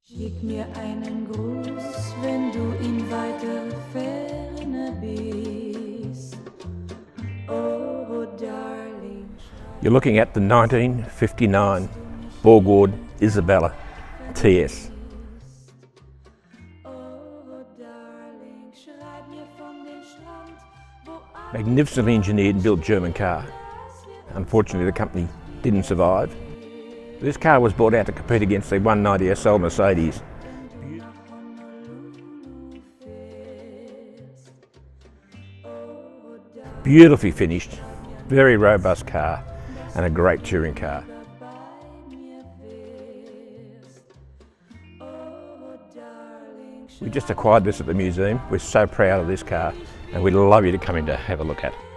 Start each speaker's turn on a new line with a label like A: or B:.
A: Schick mir einen Gruß, wenn du in weiter Ferne bist. Oh, darling.
B: You're looking at the 1959 Borgward Isabella TS. Magnificently engineered and built German car. Unfortunately, the company didn't survive. This car was brought out to compete against the 190 SL Mercedes. Beautifully finished, very robust car and a great touring car. We just acquired this at the museum. We're so proud of this car and we'd love you to come in to have a look at it.